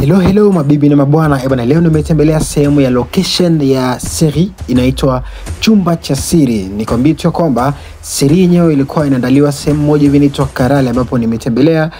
Hello mabibi na mabwana. Bwana leo nimetembelea sehemu ya location ya siri inaitwa Chumba cha Siri. Nikwambie tu kwamba siri yenyewe ilikuwa inaandaliwa sehemu moja hivi inaitwa Karale, ambapo nimetembelea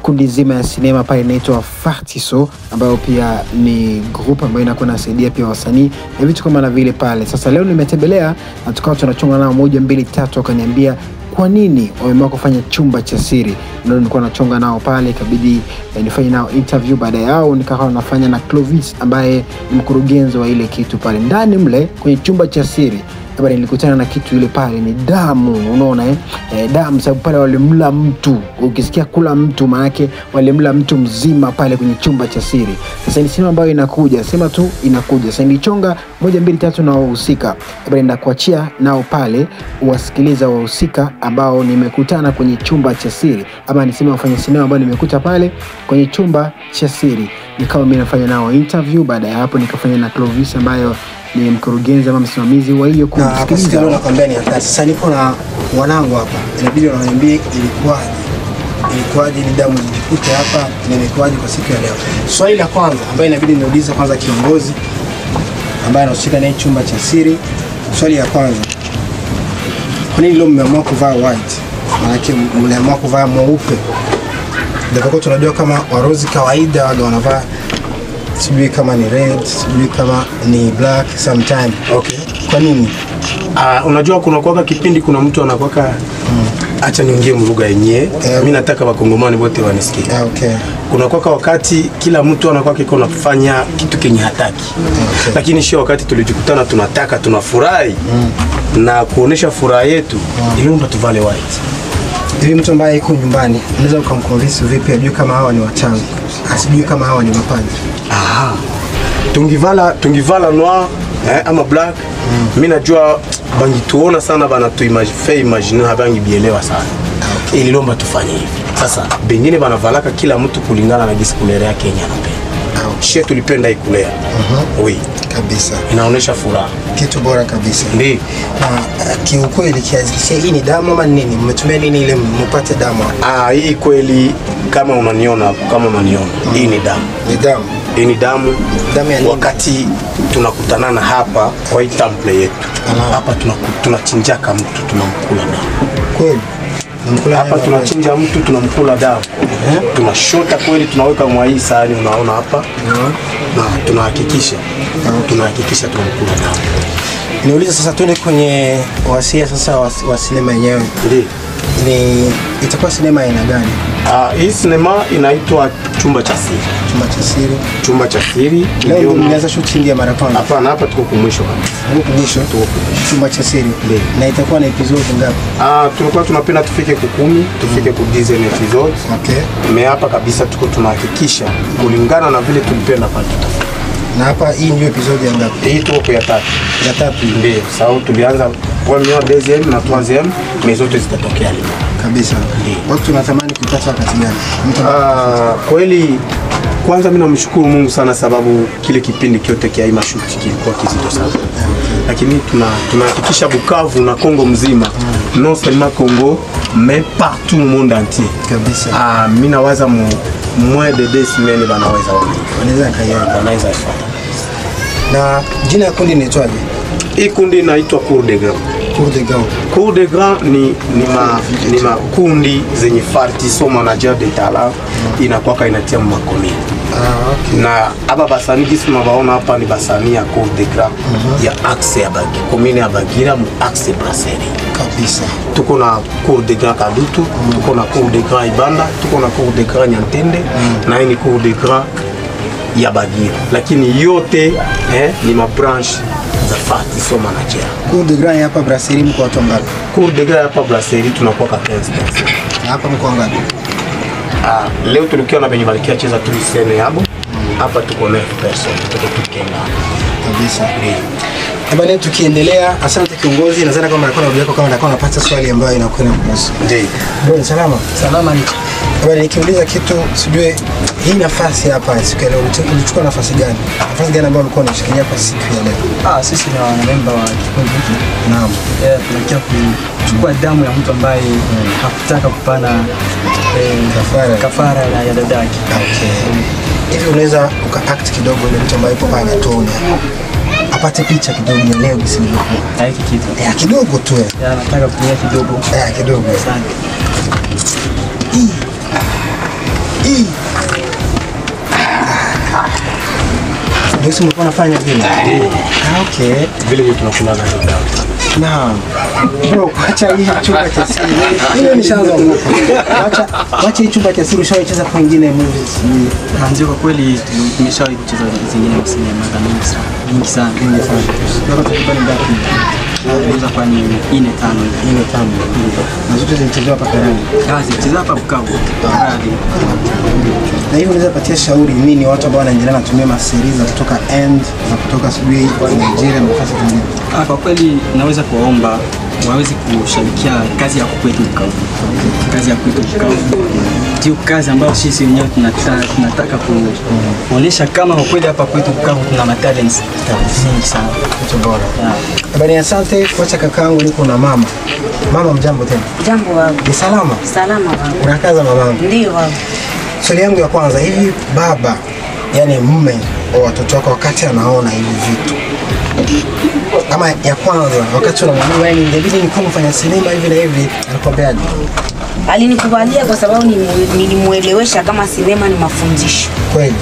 kundi zima ya sinema pale inaitwa Fartiso, ambayo pia ni group ambayo inakuwa inasaidia pia wasanii na vitu kama na vile pale. Sasa leo nimetembelea na tukao tunachonga nao 1 2 3, wakaniambia kwa nini wameamua kufanya chumba cha siri. Ndio nilikuwa nachonga nao pale, ikabidi nifanye nao interview. Baada yao nikawa nafanya na Clovis ambaye ni mkurugenzi wa ile kitu pale ndani mle kwenye chumba cha siri. Baada nilikutana na kitu ile pale ni damu, unaona damu, sababu pale walimla mtu. Ukisikia kula mtu maana yake walimla mtu mzima pale kwenye chumba cha siri. Sasa ni sinema ambayo inakuja, sema tu inakuja. Sasa nilichonga 1 2 3 na wahusika. Baada nenda kuachia nao pale uwasikiliza wahusika ambao nimekutana kwenye chumba cha siri, ama nisema wafanya sinema ambao nimekuta pale kwenye chumba cha siri. Nikawa mimi nafanya nao interview. Baada ya hapo nikafanya na Clovis ambayo ni mkurugenzi ama msimamizi wa hiyo kusikiliza. Na nakwambia ni hatari. Sasa niko na wanangu hapa, inabidi waniambie ilikuwaje ni damu zijikute hapa na imekuwaje kwa siku ya leo. Swali la kwanza ambayo inabidi niulize kwanza kiongozi ambaye anahusika na chumba cha siri. Swali la kwanza, kwa nini leo mmeamua kuvaa white? Maana mmeamua kuvaa mweupe. Ndio tunajua kama warozi kawaida wao wanavaa sijui kama ni red, sijui kama ni black sometime. Okay. Kwa nini? Unajua kuna kuwaka kipindi kuna mtu anakuwaka acha niongee lugha yenyewe. Mimi nataka wakongomani wote wanisikie. Okay. Kuna kuwaka wakati kila mtu anakuwa kiko kufanya kitu kenye hataki. Okay. Lakini sio wakati tulijikutana tunataka tunafurahi na kuonesha furaha yetu ili ndo tuvale white. Hivi mtu ambaye yuko nyumbani unaweza ukamconvince vipi ajue kama hawa ni wachawi, asijue kama hawa ni mapadri? Tungivala noir ama black. Mimi najua bangi tuona sana bana tu imagine habangi bielewa sana. Okay. Ili lomba tufanye hivi. Sasa bengine bana valaka kila mtu kulingana na gisi kulere yake yenyewe anapenda. Shie tulipenda ikulea. Oui, kabisa. Inaonesha furaha. Kitu bora kabisa. Ndio. Kiukweli kiasi hii ni damu ama nini? Mmetumia nini ile mpate damu? Hii kweli kama unaniona hii ni damu. Ni damu. Hii ni damu. Damu ya nini? Wakati tunakutanana hapa kwa hii temple yetu. Hapa tunachinjaka mtu tunamkula damu. Kweli? Hapa tunachinja mtu tunamkula damu. Tunashota kweli, tunaweka mwa hii sahani unaona hapa. Na tunahakikisha tunamkula damu. Niulize sasa tuende kwenye wasia sasa wa sinema yenyewe. Ndio. Itakuwa sinema aina gani? Hii sinema inaitwa Chumba cha Siri. Chumba cha Siri. Leo mnaanza shooting ya mara kwanza? Hapana, hapa tuko kumwisho kabisa. Tuko mwisho. Chumba cha Siri. Na itakuwa na episode ngapi? Tulikuwa tunapenda tufike ku 10, tufike ku 10 episode. Okay. Hapa kabisa tuko tunahakikisha kulingana na vile tulipenda pale tutafika. Na hapa hii ndio episode ya ngapi? Hii tuko ya 3. Ya 3 ndio. Sawa, tulianza première, deuxième na troisième, mais zote zitatokea leo. Kabisa. Watu tunatamani kupata wakati gani? Kweli kwanza mimi namshukuru Mungu sana sababu kile kipindi kyote kia mashuti kilikuwa kizito sana. Lakini tunahakikisha Bukavu na Kongo mzima, non seulement Congo mais partout au monde entier. Kabisa. Mimi nawaza moins de 2 semaines wanaweza kaiona. Na jina ya kundi inaitwaje? Hii kundi inaitwa Cour des Grands. Cour des Grands ni makundi zenye Fartiso manager de talent inakuwa inatia makomini. Okay. Na hapa basani gisi mabaona hapa ni basani ya Cour des Grands ya axe ya Bagira, komini ya Bagira mu axe Brasserie. Kabisa. Tuko na Cour des Grands Kadutu, tuko na Cour des Grands Ibanda, tuko na Cour des Grands Nyantende, na ni Cour des Grands ya Bagira. Lakini yote ni mabranche za Fartiso manager. Cour des Grands hapa Brasserie mko watu ngapi? Cour des Grands hapa Brasserie tunakuwa 15 personnes. Na hapa mko ngapi? Leo tulikuwa na benye balikia cheza tu scene hapo. Hapa tuko 9 personnes, tuko tukienda. Kabisa. Bwana, tukiendelea, asante kiongozi. Nadhani kama alikuwa anarudia kama alikuwa anapata swali ambayo inakuwa kuhusu. Ndio. Bwana, salama. Salama ni. Bwana, nikiuliza kitu sijui hii nafasi hapa siku ya leo ulichukua nafasi gani? Nafasi gani ambayo ulikuwa unashikilia kwa siku ya leo? Sisi ni wanamemba wa kikundi hiki. Naam. Tunakia kuchukua damu ya mtu ambaye hakutaka kupana kafara ya dadake. Okay. Hivi unaweza uka-act kidogo ile mtu ambaye yuko pale atone. Apate picha kidogo ya leo jinsi ilivyokuwa. Hiki kitu. Ya kidogo tu. Ya nataka kutumia kidogo. Ya kidogo. Sana. Ndio sio mko nafanya vile. Okay. Vile tunakula na dawa. Naam. Bro, acha hii chumba cha siri. Ile nishaanza kuogopa. Acha hii chumba cha siri ushawacheza kwingine movies. Ndio kwa kweli tumeshawahi kucheza zingine sinema mingi sana. Mingi sana. Ndio tukipata ngapi? Naweza kwa ni 4-5. Na zote zilichezewa hapa Karani. Zilichezewa hapa Bukavu. Na hiyo unaweza patia shauri nini watu ambao wanaendelea kutumia masiri za kutoka End za kutoka sijui Nigeria na nafasi nyingine? Kwa kweli naweza kuwaomba waweze kushabikia kazi ya kwetu Bukavu. Kazi ya kwetu Bukavu ndio kazi ambayo sisi wenyewe tunataka kuonesha kama kweli hapa kwetu Bukavu tuna talents nyingi sana. Kitu bora. Habari, asante. Wacha kakaangu, niko na mama. Mama, mjambo tena. Jambo wangu. Ni salama? Salama wangu. Unakaza mamangu? Ndio wangu. Swali yangu ya kwanza, hivi baba, yani mume wa watoto wako wakati anaona hivi vitu, kama ya kwanza wakati unamwambia wewe ingebidi nikuwa mfanya sinema hivi na hivi, anakwambiaje? Alinikubalia kwa sababu nilimuelewesha kama sinema ni mafundisho. Kweli?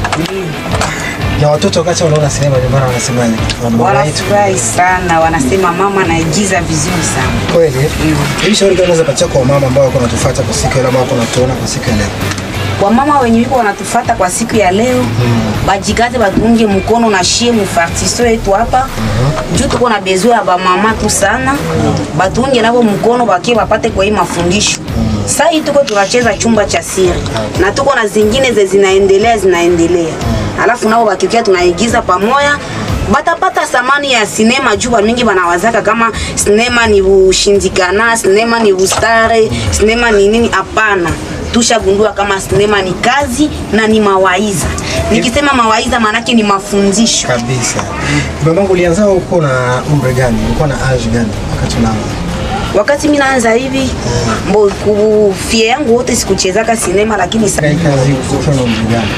Na watoto wakati wanaona sinema nyumbani wanasemaje? Wanafurahi sana, wanasema mama anaigiza vizuri sana. Kweli? Hivi shauri gani unaweza patia kwa mama ambao wako wanatufuata kwa siku ya leo, ambao wako wanatuona kwa siku ya leo? Kwa mama wenye wiko wanatufuata kwa siku ya leo, bajikaze batunge mkono na shie mufartiso yetu hapa. Juu tuko na besoin ya ba mama tu sana. Batunge nabo mkono bakie bapate kwa hii mafundisho. Sasa hii tuko tunacheza chumba cha siri. Na tuko na zingine zinaendelea. Alafu nao bakikia tunaigiza pamoja. Batapata samani ya sinema juu mingi banawazaka kama sinema ni ushindikana, sinema ni ustare, sinema ni nini. Hapana. Tushagundua kama sinema ni kazi na ni mawaidha. Nikisema mawaidha maana yake ni mafundisho kabisa. Mamangu, ulianza huko na umri gani? Ulikuwa na age gani wakati unaanza? Wakati mimi naanza hivi, kufia yangu wote sikuchezaka sinema, lakini sasa kazi uko na umri gani?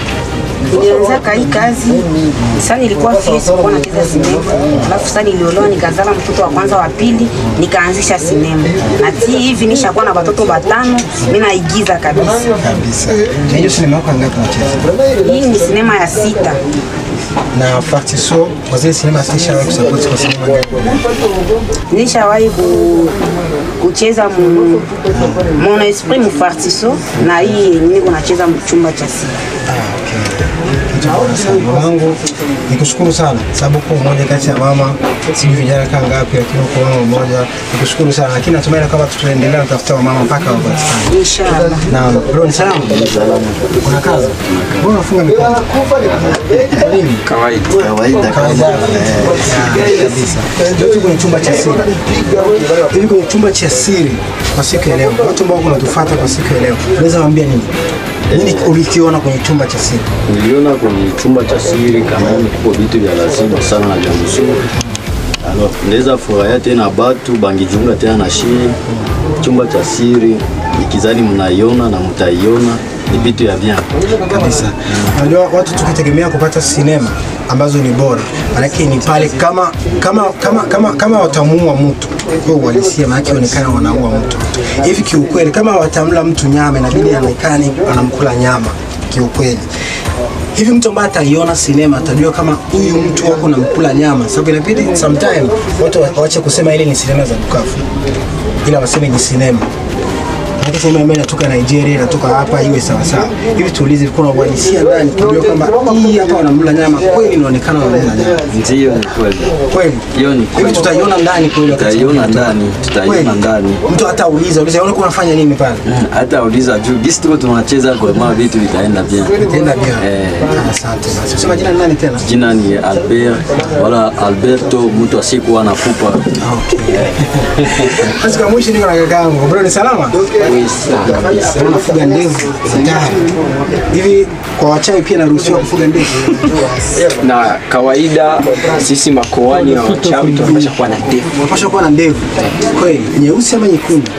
Nilianza hii kazi sasa nilikuwa fie, sikuwa nacheza sinema. Alafu sasa niliolewa nikazala mtoto wa kwanza wa pili, nikaanzisha sinema. Na hivi nishakuwa na watoto 5, mimi naigiza kabisa. Hiyo sinema yako ngapi unacheza? Hii ni sinema ya 6. Na Fartiso, kwa zile sinema sishawahi kusupport kwa sinema gani? Nishawahi kucheza Mon Esprit mu Fartiso, na hii niko nacheza chumba cha siri. Mamangu, nikushukuru sana sababu kwa mmoja kati ya mama, sijui vijana kama ngapi, lakini kwa mama mmoja nikushukuru sana, lakini natumaini kama tutaendelea kutafuta mama mpaka wapatikane inshallah. Na bro, ni salama? Kuna kazi? Mbona unafunga mikono? Nini? Kawaida kabisa. Ndio kwenye chumba cha siri. Hivi kwenye chumba cha siri kwa siku ya leo, watu ambao wanatufuata kwa siku ya leo, unaweza waambia nini? Nini ulikiona kwenye chumba cha siri? Niliona kwenye chumba cha siri kama kuko vitu vya lazima sana na vya mzuri. Alors, ndeza furahia tena batu bangijiunga tena na shie. Chumba cha siri nikizani mnaiona na mtaiona, ni vitu ya bien kabisa. Unajua watu tukitegemea kupata sinema ambazo ni bora, lakini ni pale kama watamuua mtu kwa uhalisia, maana onekana wanaua mtu hivi kiukweli. Kama watamla mtu nyama, inabidi aonekane anamkula nyama kiukweli. Hivi mtu ambaye ataiona sinema atajua kama huyu mtu wako namkula nyama, sababu inabidi sometime watu waache kusema ile ni sinema za Bukavu, ila waseme ni sinema. Hata sema mimi natoka Nigeria, natoka hapa, iwe sawa sawa. Hivi tuulize, kuna uhalisia ndani kujua kama hii hapa wanamla nyama kweli, inaonekana wanamla nyama. Ndio, ni kweli. Kweli. Hiyo ni hivi tutaiona ndani kweli, tutaiona ndani. Mtu hata uliza unaona unafanya nini pale? Hata uliza juu gisi tuko tunacheza kwa maana vitu vitaenda bien. Vitaenda bien. Asante basi. Usema jina nani tena? Jina ni Albert, wala Alberto, mtu asiyekuwa na fupa. Okay. Basi kama mwisho niko na kakaangu. Bro, ni salama? Kabisa. Unafuga ndevu hatari. Hivi kwa wachawi pia naruhusiwa kufuga ndevu? Na kawaida sisi makoani na wachawi tunapaswa kuwa na ndevu. Tunapaswa kuwa na ndevu. Kweli, nyeusi ama nyekundu?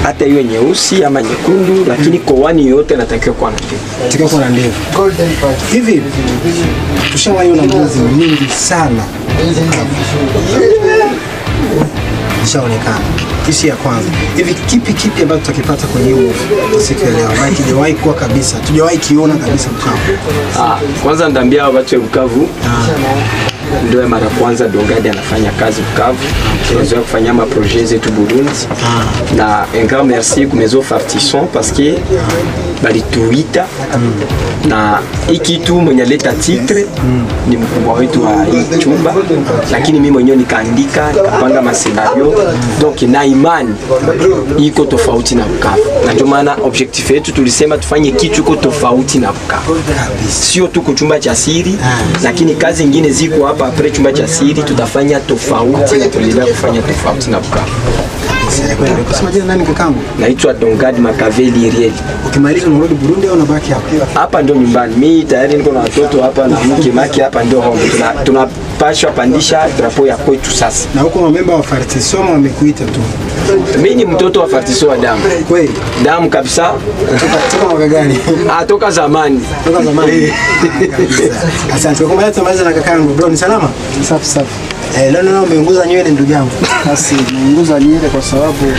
hata iwe nyeusi ama nyekundu, lakini kowani yote anatakiwa kuwa na ndevu. Tukiwa kuna ndevu. Hivi tushawahi na mbuzi mingi sana. Ishaonekana. Kisi ya kwanza. Hivi kipi ambacho tutakipata kwenye hiyo siku ya leo? Maana kijawahi kuwa kabisa. Tujawahi kiona kabisa Bukavu. Kwanza ndambia watu wa Bukavu. Ndio mara kwanza Dongadi anafanya kazi Bukavu. Tunazoea kufanya ma projets zetu Burundi. Na un grand merci kwa Maison Fartisson parce que balituita na ikitu mwenye leta titre ni mkubwa wetu wa hii chumba, lakini mimi mwenyewe nikaandika nikapanga mascenario, donc na imani iko tofauti na Bukavu, na ndio maana objectif yetu tulisema tufanye kitu iko tofauti na Bukavu, sio tu kuchumba cha siri, lakini kazi nyingine ziko hapa après chumba cha siri tutafanya tofauti na tulienda kufanya tofauti na Bukavu. Kusema jina nani kakangu? Naitwa Dongadi Makaveli Irieli. Ukimaliza unarudi Burundi au unabaki hapa? Hapa ndio nyumbani. Mimi tayari niko na watoto hapa na mke maki hapa ndio home. Tunapashwa pandisha drapo ya kwetu sasa. Na huko member wa Fartisson wamekuita tu. Mimi ni mtoto wa Fartisson wa damu. Kweli? Damu kabisa. Toka mwaka gani? Toka zamani. Toka zamani. Asante. Kwa maana tumaliza na kakangu. Bro, ni salama? Safi safi. Leo umeunguza nywele ndugu yangu. Basi nimeunguza nywele kwa sababu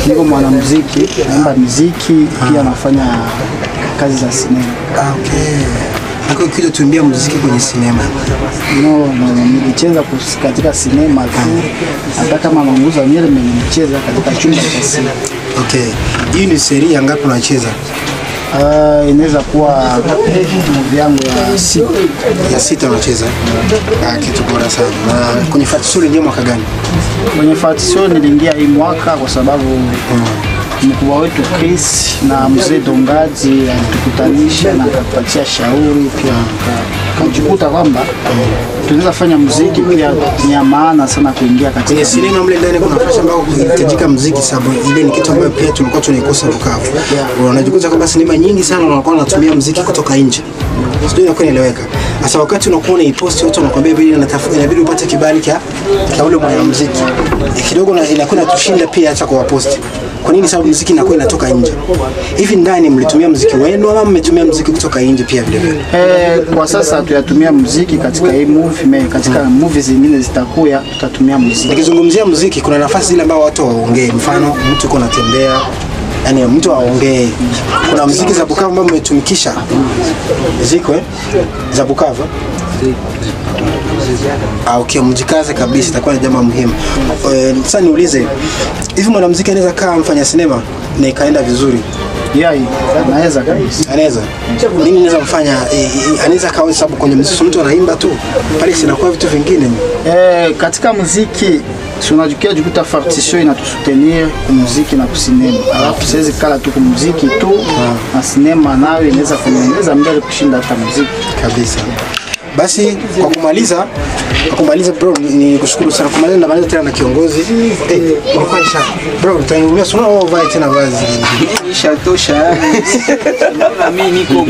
niko mwanamuziki, naimba muziki, pia nafanya kazi za sinema. Okay. Nako kile tuimbia muziki kwenye sinema. No, nilicheza katika sinema tu. Hata kama naunguza nywele nimecheza katika chumba cha sinema. Okay. Hii ni seria ngapi unacheza? Inaweza kuwa movie yangu ya sita unacheza. Kitu bora sana. Na kwenye Fartisson ndio mwaka gani? Kwenye Fartisson niliingia hii mwaka kwa sababu mkubwa wetu Chris na mzee Dongadi alitukutanisha na akatupatia shauri, pia kujikuta kwamba tunaweza fanya muziki pia ni maana sana kuingia katika sinema. Mle ndani kuna nafasi ambayo kuhitajika muziki, sababu ile ni kitu ambayo pia tulikuwa tunaikosa Bukavu. Unajikuta kwamba sinema nyingi sana wanakuwa wanatumia muziki kutoka nje. Sio inakuwa inaeleweka. Sasa wakati unakuwa unaipost watu wanakuambia inabidi upate kibali cha ule mwanamuziki. Kidogo inakuwa inatushinda pia hata kwa post. Kwa nini? Sababu muziki inakuwa inatoka nje. Hivi ndani mlitumia muziki wenu ama mmetumia muziki kutoka nje pia vile vile? Kwa sasa tuyatumia muziki katika hii movie, katika movies zingine zitakuya tutatumia muziki. Nikizungumzia muziki kuna nafasi zile ambao watu waongee, mfano mtu uko anatembea, yani mtu aongee. Kuna muziki za Bukavu ambao mmetumikisha. Ziko za Bukavu. Okay, mjikaze kabisa, itakuwa ni jambo muhimu. Sasa niulize, hivi mwanamuziki anaweza kaa mfanya sinema na ikaenda vizuri? Anaweza kabisa. Anaweza. Nini naweza mfanya anaweza kawa, sababu kwenye muziki mtu anaimba tu. Pale sinakuwa vitu vingine. Katika muziki tunajukia jikuta Fartisson inatusutenir kwa muziki na kusinema. Alafu siwezi kala tu kwa muziki tu na sinema nayo inaweza kuendeleza mbele kushinda hata muziki kabisa. Basi kwa kumaliza bro, ni kushukuru sana. Kumaliza na maliza tena na kiongozi. Ilikuwa ni sana. Bro, tutaingia sana au vai tena vazi. Ishatosha. Na mimi niko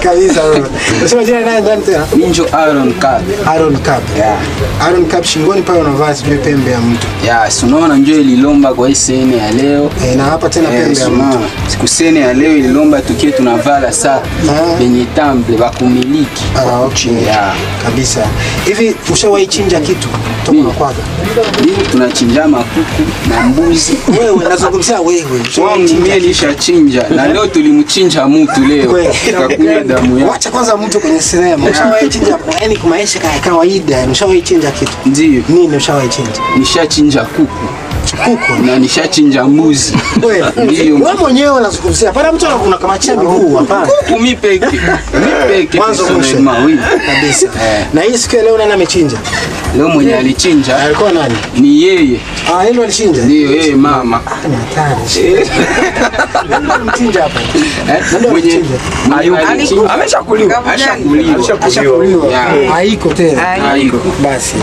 kabisa bro. Unasema jina nani ndani tena? Ninjo Aaron Cap. Aaron Cap. Yeah. Aaron Cap shingoni pale una vazi vile pembe ya mtu. Yeah, unaona njoo ililomba kwa hii sene ya leo. Na hapa tena pembe ya mtu. Siku sene ya leo ililomba tukie tunavala saa yenye temple bakumiliki. Okay. Yeah. Kabisa. Hivi ushawahi chinja kitu toka kwaga? Mimi tunachinja makuku na mbuzi. Wewe nazungumzia wewe. Wangu mimi nilishachinja na leo tulimchinja mtu leo. Tukakunywa damu yake. Wacha kwanza mtu kwenye sinema. Ushawahi chinja yani kwa maisha ya kawaida? Ushawahi chinja kitu? Ndio. Nini ushawahi chinja? Nishachinja kuku. Na nishachinja mbuzi. Ndio. Wewe mwenyewe unazungumzia. Hapana mtu anakamachia miguu hapana. Mimi peke. Mwanzo mwisho. Kabisa. Na hii siku leo nani amechinja? Leo mwenye alichinja alikuwa nani? Ni yeye. Yeye alichinja? Ndio yeye mama. Ni hatari. Mchinja hapa. Mwenye ameshakuliwa. Haiko tena. Haiko. Basi.